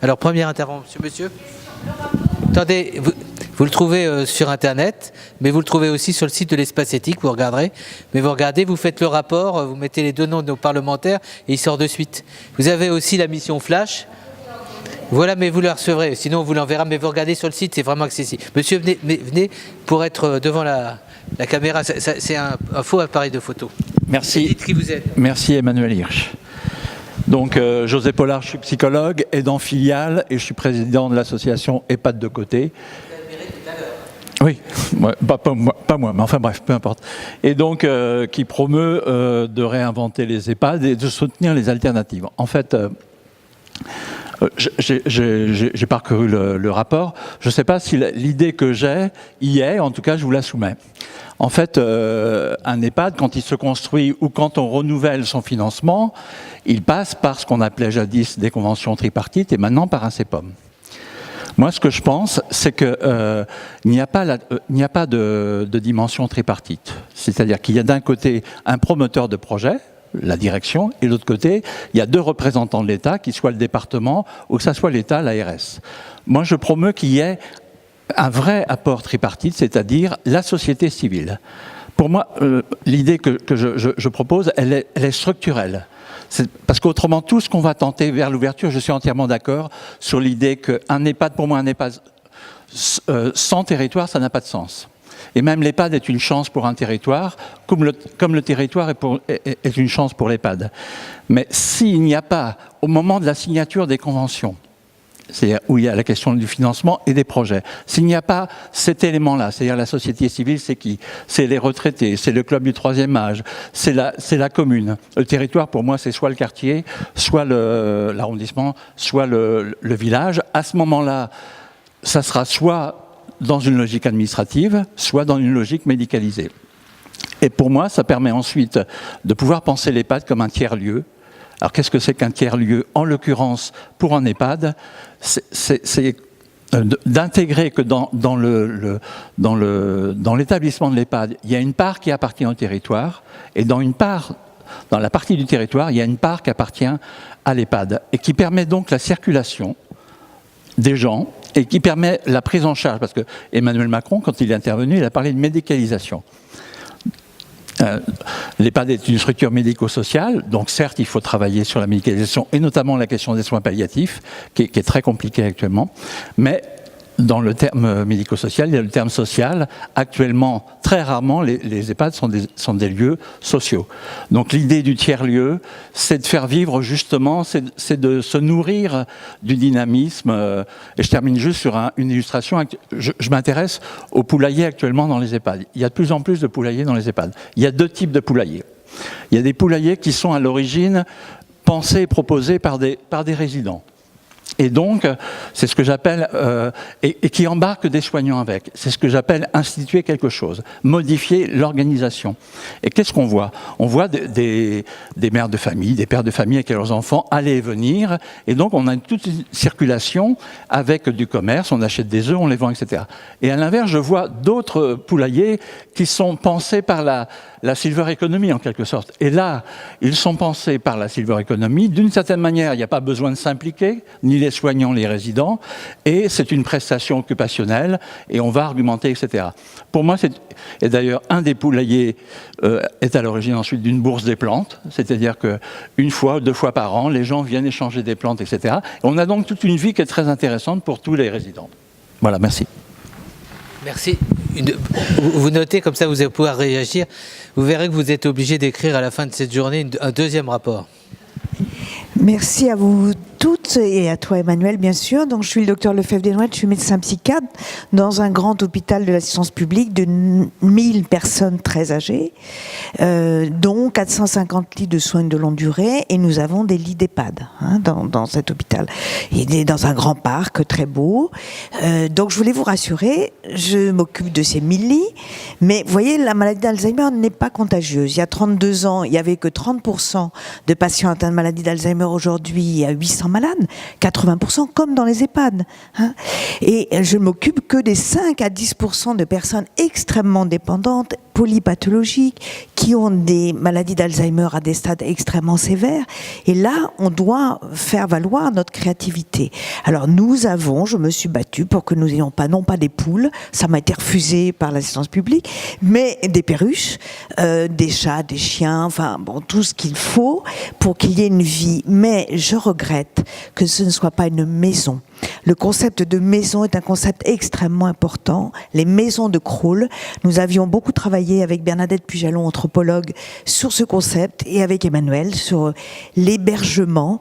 Alors, première intervention, monsieur. Attendez, vous le trouvez sur Internet, mais vous le trouvez aussi sur le site de l'Espace Éthique, vous regarderez. Mais vous regardez, vous faites le rapport, vous mettez les deux noms de nos parlementaires et il sort de suite. Vous avez aussi la mission Flash. Voilà, mais vous le recevrez, sinon on vous l'enverra, mais vous regardez sur le site, c'est vraiment accessible. Monsieur, venez pour être devant la caméra, c'est un faux appareil de photo. Merci. Dites qui vous êtes. Merci Emmanuel Hirsch. Donc José Pollard, je suis psychologue, aidant filiale et je suis président de l'association EHPAD de côté. Oui, ouais, pas moi, mais enfin bref, peu importe. Et donc qui promeut de réinventer les EHPAD et de soutenir les alternatives. En fait, j'ai parcouru le rapport. Je ne sais pas si l'idée que j'ai y est, en tout cas je vous la soumets. En fait, un EHPAD, quand il se construit ou quand on renouvelle son financement, il passe par ce qu'on appelait jadis des conventions tripartites et maintenant par un CEPOM. Moi, ce que je pense, c'est qu'il n'y a pas de dimension tripartite. C'est-à-dire qu'il y a d'un côté un promoteur de projet, la direction, et de l'autre côté, il y a deux représentants de l'État, qui soit le département ou que ça soit l'État, l'ARS. Moi, je promeus qu'il y ait un vrai apport tripartite, c'est-à-dire la société civile. Pour moi, l'idée que je propose, elle est structurelle. Parce qu'autrement, tout ce qu'on va tenter vers l'ouverture, je suis entièrement d'accord sur l'idée qu'un EHPAD, pour moi, un EHPAD sans territoire, ça n'a pas de sens. Et même l'EHPAD est une chance pour un territoire, comme le territoire est une chance pour l'EHPAD. Mais s'il n'y a pas, au moment de la signature des conventions, c'est-à-dire où il y a la question du financement et des projets, s'il n'y a pas cet élément-là, c'est-à-dire la société civile, c'est qui? C'est les retraités, c'est le club du troisième âge, c'est la commune. Le territoire, pour moi, c'est soit le quartier, soit l'arrondissement, soit le village. À ce moment-là, ça sera soit dans une logique administrative, soit dans une logique médicalisée. Et pour moi, ça permet ensuite de pouvoir penser l'EHPAD comme un tiers-lieu. Alors qu'est-ce que c'est qu'un tiers-lieu? En l'occurrence, pour un EHPAD, c'est d'intégrer que dans l'établissement de l'EHPAD, il y a une part qui appartient au territoire, et dans la partie du territoire, il y a une part qui appartient à l'EHPAD, et qui permet donc la circulation des gens, et qui permet la prise en charge, parce que Emmanuel Macron, quand il est intervenu, il a parlé de médicalisation. L'EHPAD est une structure médico-sociale, donc certes il faut travailler sur la médicalisation, et notamment la question des soins palliatifs, qui est très compliquée actuellement, mais dans le terme médico-social, il y a le terme social. Actuellement, très rarement, les EHPAD sont des lieux sociaux. Donc l'idée du tiers-lieu, c'est de faire vivre justement, c'est de se nourrir du dynamisme. Et je termine juste sur une illustration. Je m'intéresse aux poulaillers actuellement dans les EHPAD. Il y a de plus en plus de poulaillers dans les EHPAD. Il y a deux types de poulaillers. Il y a des poulaillers qui sont à l'origine pensés et proposés par des résidents. Et donc, c'est ce que j'appelle, et qui embarque des soignants avec, c'est ce que j'appelle instituer quelque chose, modifier l'organisation. Et qu'est-ce qu'on voit? On voit des mères de famille, des pères de famille avec leurs enfants aller et venir, et donc on a toute une circulation avec du commerce, on achète des œufs, on les vend, etc. Et à l'inverse, je vois d'autres poulaillers qui sont pensés par la silver economy en quelque sorte. Et là, ils sont pensés par la silver economy. D'une certaine manière, il n'y a pas besoin de s'impliquer, ni les soignants, les résidents, et c'est une prestation occupationnelle, et on va argumenter, etc. Pour moi, et d'ailleurs, un des poulaillers est à l'origine ensuite d'une bourse des plantes, c'est-à-dire qu'une fois ou deux fois par an, les gens viennent échanger des plantes, etc. Et on a donc toute une vie qui est très intéressante pour tous les résidents. Voilà, merci. Merci. Vous notez, comme ça vous allez pouvoir réagir. Vous verrez que vous êtes obligé d'écrire à la fin de cette journée un deuxième rapport. Merci à vous toutes et à toi Emmanuel bien sûr. Donc je suis le docteur Lefebvre-Desnouettes, je suis médecin psychiatre dans un grand hôpital de l'assistance publique de 1000 personnes très âgées, dont 450 lits de soins de longue durée, et nous avons des lits d'EHPAD dans cet hôpital. Il est dans un grand parc très beau. Donc je voulais vous rassurer, je m'occupe de ces 1000 lits, mais vous voyez, la maladie d'Alzheimer n'est pas contagieuse. Il y a 32 ans, il n'y avait que 30% de patients atteints de maladie d'Alzheimer. Aujourd'hui, il y a 800 malades, 80% comme dans les EHPAD. Et je ne m'occupe que des 5 à 10% de personnes extrêmement dépendantes polypathologiques, qui ont des maladies d'Alzheimer à des stades extrêmement sévères. Et là, on doit faire valoir notre créativité. Alors je me suis battue pour que nous n'ayons pas, non pas des poules, ça m'a été refusé par l'assistance publique, mais des perruches, des chats, des chiens, enfin bon, tout ce qu'il faut pour qu'il y ait une vie. Mais je regrette que ce ne soit pas une maison. Le concept de maison est un concept extrêmement important. Les maisons de Crolles, nous avions beaucoup travaillé avec Bernadette Pujalon, anthropologue, sur ce concept, et avec Emmanuel sur l'hébergement,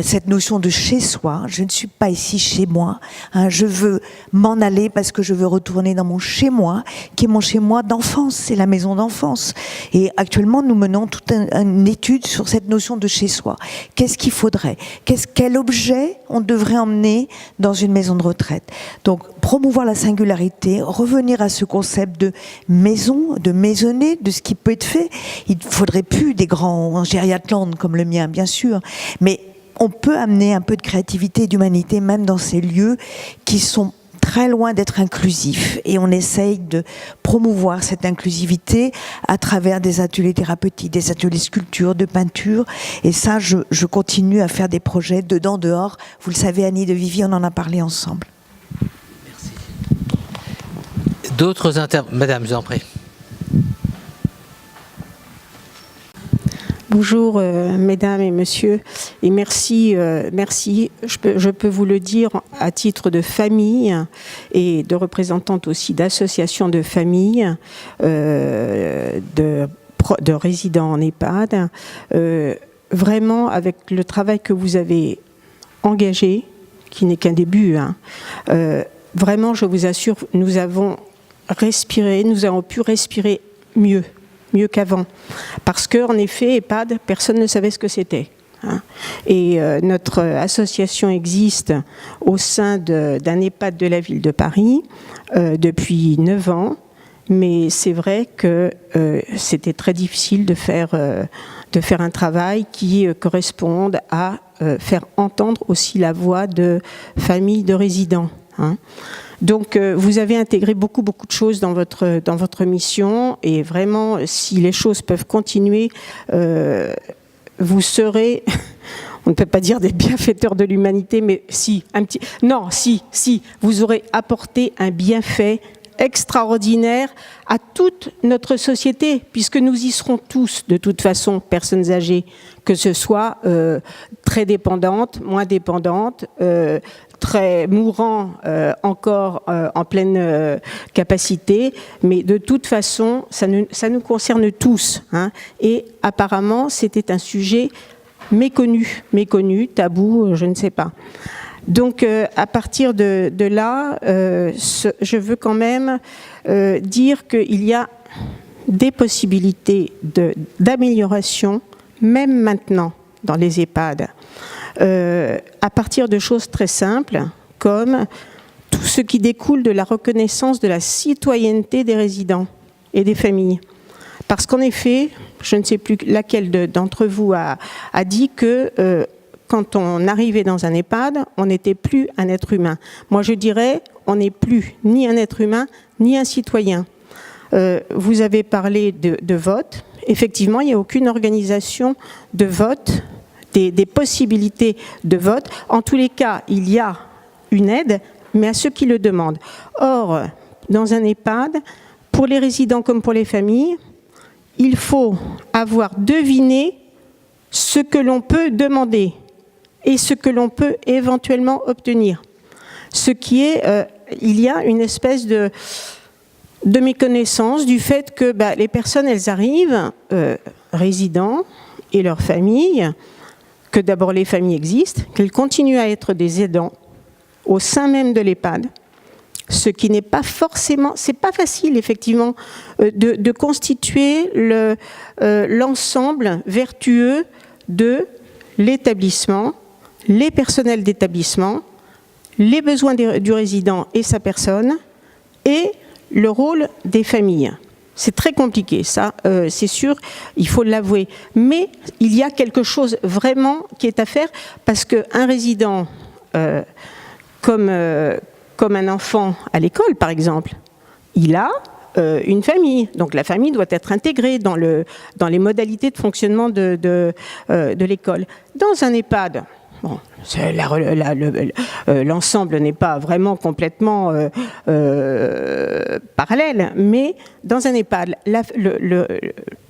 cette notion de chez soi. Je ne suis pas ici chez moi, hein, je veux m'en aller parce que je veux retourner dans mon chez moi, qui est mon chez moi d'enfance, c'est la maison d'enfance. Et actuellement, nous menons toute une étude sur cette notion de chez soi. Qu'est-ce qu'il faudrait ? Quel objet on devrait emmener dans une maison de retraite. Donc, promouvoir la singularité, revenir à ce concept de maison, de maisonnée, de ce qui peut être fait. Il ne faudrait plus des grands gériatlandes comme le mien, bien sûr, mais on peut amener un peu de créativité et d'humanité même dans ces lieux qui sont très loin d'être inclusifs, et on essaye de promouvoir cette inclusivité à travers des ateliers thérapeutiques, des ateliers de sculpture, de peinture, et ça je continue à faire des projets dedans, dehors. Vous le savez, Annie de Vivi, on en a parlé ensemble. Merci. D'autres Madame, je vous en prie. Bonjour mesdames et messieurs, et merci, je peux vous le dire à titre de famille et de représentante aussi d'associations de familles, de résidents en EHPAD, vraiment avec le travail que vous avez engagé, qui n'est qu'un début, hein, vraiment je vous assure, nous avons pu respirer mieux qu'avant. Parce qu'en effet, EHPAD, personne ne savait ce que c'était. Hein. Et notre association existe au sein d'un EHPAD de la ville de Paris depuis 9 ans. Mais c'est vrai que c'était très difficile de faire un travail qui corresponde à faire entendre aussi la voix de familles de résidents. Hein. Donc, vous avez intégré beaucoup de choses dans votre mission, et vraiment, si les choses peuvent continuer, vous serez, on ne peut pas dire des bienfaiteurs de l'humanité, mais si, vous aurez apporté un bienfait extraordinaire à toute notre société, puisque nous y serons tous, de toute façon, personnes âgées, que ce soit très dépendantes, moins dépendantes, très mourants encore en pleine capacité, mais de toute façon, ça nous concerne tous. Hein, et apparemment, c'était un sujet méconnu, tabou, je ne sais pas. Donc, à partir de là, je veux quand même dire qu'il y a des possibilités d'amélioration, même maintenant, dans les EHPAD, à partir de choses très simples, comme tout ce qui découle de la reconnaissance de la citoyenneté des résidents et des familles. Parce qu'en effet, je ne sais plus laquelle d'entre vous a dit que quand on arrivait dans un EHPAD, on n'était plus un être humain. Moi, je dirais, on n'est plus ni un être humain, ni un citoyen. Vous avez parlé de vote. Effectivement, il n'y a aucune organisation de vote, des possibilités de vote. En tous les cas, il y a une aide, mais à ceux qui le demandent. Or, dans un EHPAD, pour les résidents comme pour les familles, il faut avoir deviné ce que l'on peut demander et ce que l'on peut éventuellement obtenir. Ce qui est, il y a une espèce de méconnaissance du fait que les personnes, elles arrivent, résidents et leurs familles, que d'abord les familles existent, qu'elles continuent à être des aidants au sein même de l'EHPAD, ce qui n'est pas forcément, c'est pas facile effectivement de constituer l'ensemble vertueux de l'établissement, les personnels d'établissement, les besoins du résident et sa personne, et le rôle des familles. C'est très compliqué, ça, c'est sûr, il faut l'avouer. Mais il y a quelque chose vraiment qui est à faire, parce qu'un résident, comme un enfant à l'école, par exemple, il a une famille. Donc la famille doit être intégrée dans les modalités de fonctionnement de l'école. Dans un EHPAD, bon, l'ensemble n'est pas vraiment complètement parallèle, mais dans un EHPAD,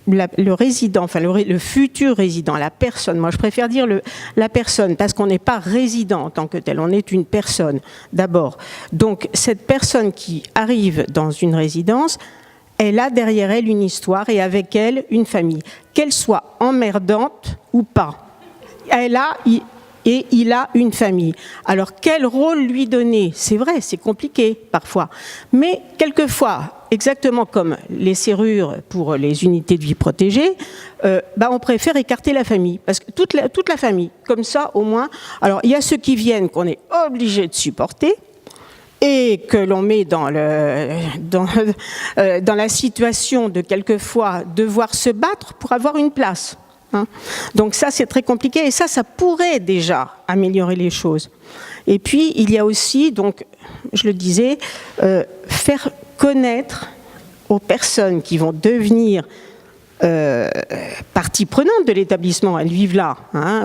le résident, enfin le futur résident, la personne, moi je préfère dire la personne, parce qu'on n'est pas résident en tant que tel, on est une personne d'abord. Donc cette personne qui arrive dans une résidence, elle a derrière elle une histoire et avec elle une famille, qu'elle soit emmerdante ou pas. Il a une famille. Alors, quel rôle lui donner? C'est vrai, c'est compliqué parfois. Mais quelquefois, exactement comme les serrures pour les unités de vie protégées, on préfère écarter la famille. Parce que toute la famille, comme ça au moins. Alors, il y a ceux qui viennent qu'on est obligé de supporter et que l'on met dans la situation de quelquefois devoir se battre pour avoir une place. Donc ça, c'est très compliqué et ça pourrait déjà améliorer les choses. Et puis, il y a aussi, donc, je le disais, faire connaître aux personnes qui vont devenir partie prenante de l'établissement, elles vivent là,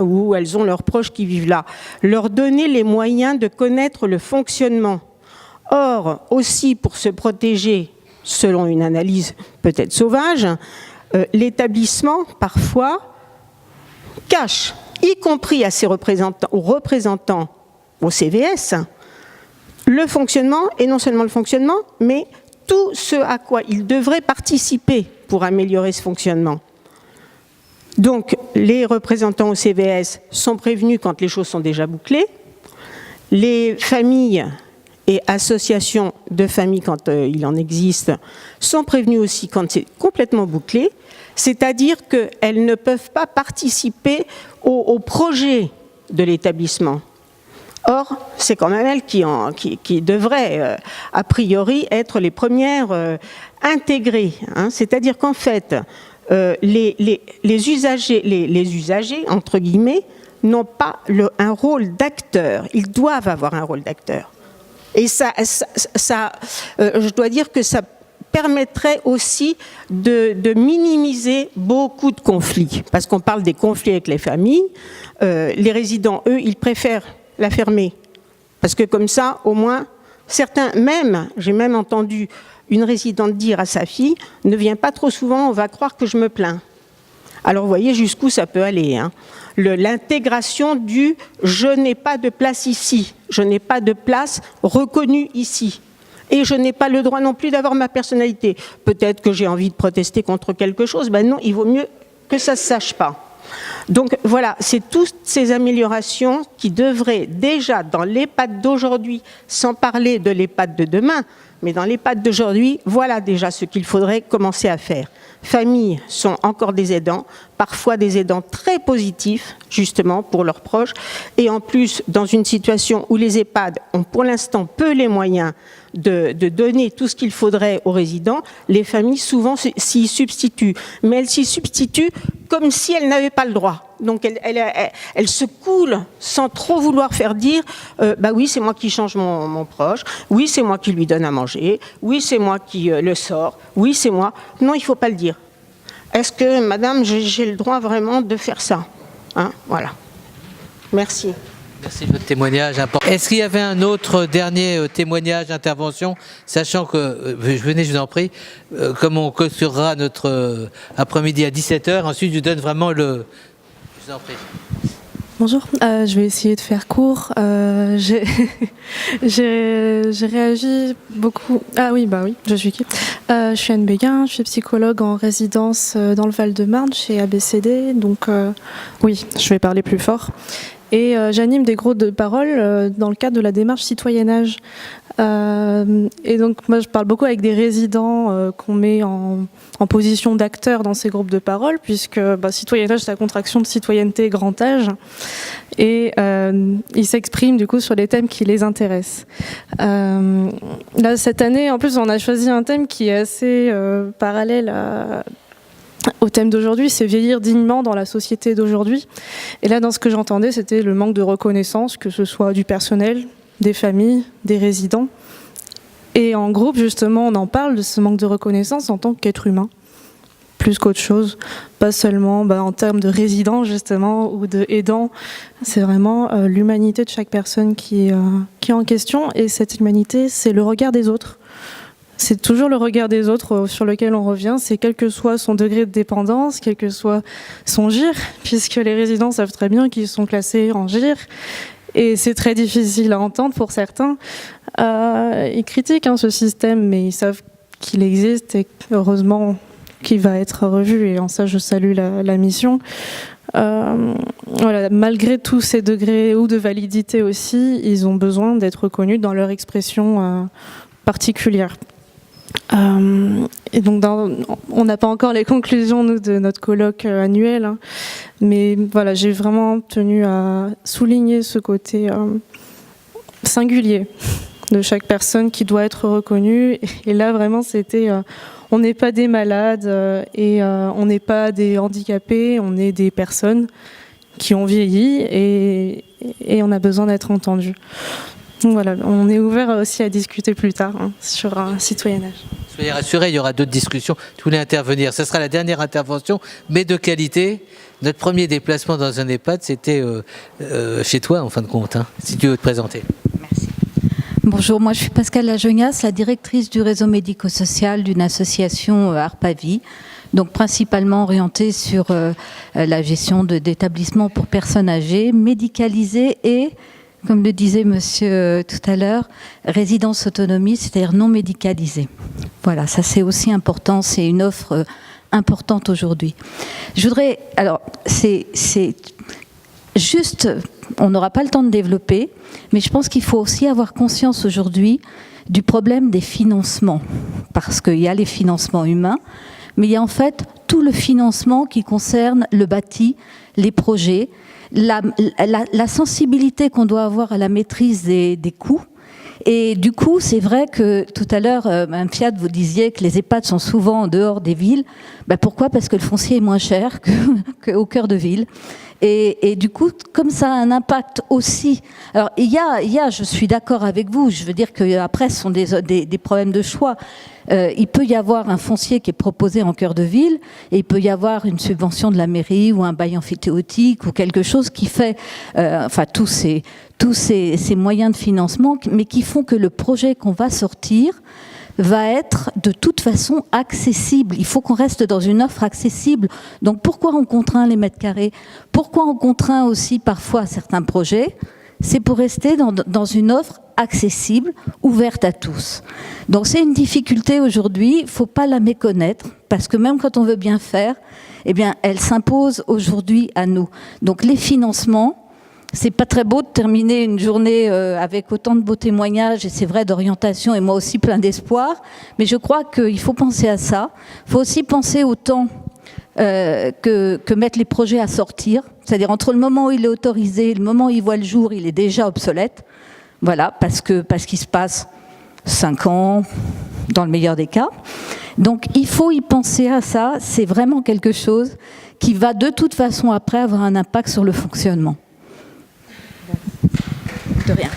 ou elles ont leurs proches qui vivent là, leur donner les moyens de connaître le fonctionnement. Or, aussi pour se protéger, selon une analyse peut-être sauvage, l'établissement, parfois, cache, y compris à ses représentants au CVS, le fonctionnement, et non seulement le fonctionnement, mais tout ce à quoi ils devraient participer pour améliorer ce fonctionnement. Donc, les représentants au CVS sont prévenus quand les choses sont déjà bouclées, les familles et associations de familles, quand il en existe, sont prévenues aussi quand c'est complètement bouclé, c'est-à-dire qu'elles ne peuvent pas participer au projet de l'établissement. Or, c'est quand même elles qui devraient, a priori, être les premières intégrées. C'est-à-dire qu'en fait, les usagers, entre guillemets, n'ont pas un rôle d'acteur. Ils doivent avoir un rôle d'acteur. Et je dois dire que ça permettrait aussi de minimiser beaucoup de conflits. Parce qu'on parle des conflits avec les familles. Les résidents, eux, ils préfèrent la fermer. Parce que comme ça, au moins, certains, j'ai même entendu une résidente dire à sa fille, ne viens pas trop souvent, on va croire que je me plains. Alors vous voyez jusqu'où ça peut aller. L'intégration du « je n'ai pas de place ici », je n'ai pas de place reconnue ici. Et je n'ai pas le droit non plus d'avoir ma personnalité. Peut-être que j'ai envie de protester contre quelque chose, non, il vaut mieux que ça ne se sache pas. Donc voilà, c'est toutes ces améliorations qui devraient déjà, dans l'EHPAD d'aujourd'hui, sans parler de l'EHPAD de demain, mais dans l'EHPAD d'aujourd'hui, voilà déjà ce qu'il faudrait commencer à faire. Familles sont encore des aidants, parfois des aidants très positifs, justement, pour leurs proches. Et en plus, dans une situation où les EHPAD ont pour l'instant peu les moyens de donner tout ce qu'il faudrait aux résidents, les familles souvent s'y substituent. Mais elles s'y substituent comme si elles n'avaient pas le droit. Donc elles se coulent sans trop vouloir faire dire oui, c'est moi qui change mon proche, oui, c'est moi qui lui donne à manger, oui, c'est moi qui le sort, oui, c'est moi. Non, il ne faut pas le dire. Est-ce que, madame, j'ai le droit vraiment de faire ça? Voilà. Merci. Merci de votre témoignage important. Est-ce qu'il y avait un autre dernier témoignage, intervention, sachant que, venez, je vous en prie, comme on clôturera notre après-midi à 17h, ensuite je vous donne vraiment le... Je vous en prie. Bonjour, je vais essayer de faire court. J'ai réagi beaucoup... Ah oui, je suis qui ? Je suis Anne Béguin, je suis psychologue en résidence dans le Val-de-Marne chez ABCD, donc oui, je vais parler plus fort. Et j'anime des groupes de parole dans le cadre de la démarche citoyennage. Et donc moi je parle beaucoup avec des résidents qu'on met en position d'acteurs dans ces groupes de parole, puisque citoyennage c'est la contraction de citoyenneté grand âge, et ils s'expriment du coup sur les thèmes qui les intéressent. Là cette année en plus on a choisi un thème qui est assez parallèle au thème d'aujourd'hui, c'est vieillir dignement dans la société d'aujourd'hui. Et là, dans ce que j'entendais, c'était le manque de reconnaissance, que ce soit du personnel, des familles, des résidents, Et en groupe, justement, on en parle de ce manque de reconnaissance en tant qu'être humain, plus qu'autre chose. Pas seulement en termes de résidents, justement, ou de aidants. C'est vraiment l'humanité de chaque personne qui est en question. Et cette humanité, c'est le regard des autres. C'est toujours le regard des autres sur lequel on revient. C'est quel que soit son degré de dépendance, quel que soit son GIR, puisque les résidents savent très bien qu'ils sont classés en GIR. Et c'est très difficile à entendre pour certains. Ils critiquent ce système, mais ils savent qu'il existe et heureusement qu'il va être revu. Et en ça, je salue la mission. Voilà, malgré tous ces degrés ou de validité aussi, ils ont besoin d'être reconnus dans leur expression particulière. Et donc on n'a pas encore les conclusions nous, de notre colloque annuel, mais voilà, j'ai vraiment tenu à souligner ce côté singulier de chaque personne qui doit être reconnue. Et là vraiment c'était on n'est pas des malades et on n'est pas des handicapés, on est des personnes qui ont vieilli et on a besoin d'être entendus. Donc voilà, on est ouvert aussi à discuter plus tard sur un citoyennage. Soyez rassurés, il y aura d'autres discussions. Vous voulez intervenir. Ce sera la dernière intervention, mais de qualité. Notre premier déplacement dans un EHPAD, c'était chez toi, en fin de compte, si tu veux te présenter. Merci. Bonjour, moi je suis Pascal Lajognas, la directrice du réseau médico-social d'une association ARPAVie, donc principalement orientée sur la gestion d'établissements pour personnes âgées, médicalisées et, comme le disait monsieur tout à l'heure, résidence autonomie, c'est-à-dire non médicalisée. Voilà, ça c'est aussi important, c'est une offre importante aujourd'hui. Je voudrais, alors c'est juste, on n'aura pas le temps de développer, mais je pense qu'il faut aussi avoir conscience aujourd'hui du problème des financements, parce qu'il y a les financements humains, mais il y a en fait tout le financement qui concerne le bâti, les projets, la sensibilité qu'on doit avoir à la maîtrise des coûts. Et du coup, c'est vrai que tout à l'heure, Mme Fiat, vous disiez que les EHPAD sont souvent en dehors des villes. Pourquoi ? Parce que le foncier est moins cher qu'au cœur de ville. Et du coup, comme ça a un impact aussi. Alors, il y a, je suis d'accord avec vous, je veux dire qu'après, ce sont des problèmes de choix. Il peut y avoir un foncier qui est proposé en cœur de ville, et il peut y avoir une subvention de la mairie ou un bail amphithéotique ou quelque chose qui fait, tous ces moyens de financement, mais qui font que le projet qu'on va sortir va être de toute façon accessible. Il faut qu'on reste dans une offre accessible. Donc pourquoi on contraint les mètres carrés ? Pourquoi on contraint aussi parfois certains projets ? C'est pour rester dans une offre accessible, ouverte à tous. Donc c'est une difficulté aujourd'hui, il ne faut pas la méconnaître, parce que même quand on veut bien faire, eh bien, elle s'impose aujourd'hui à nous. Donc les financements, c'est pas très beau de terminer une journée avec autant de beaux témoignages, et c'est vrai, d'orientation, et moi aussi plein d'espoir, mais je crois qu'il faut penser à ça. Il faut aussi penser au temps que mettent les projets à sortir, c'est-à-dire entre le moment où il est autorisé et le moment où il voit le jour, il est déjà obsolète. Voilà, parce qu'il se passe 5 ans, dans le meilleur des cas. Donc il faut y penser à ça, c'est vraiment quelque chose qui va de toute façon après avoir un impact sur le fonctionnement. De rien.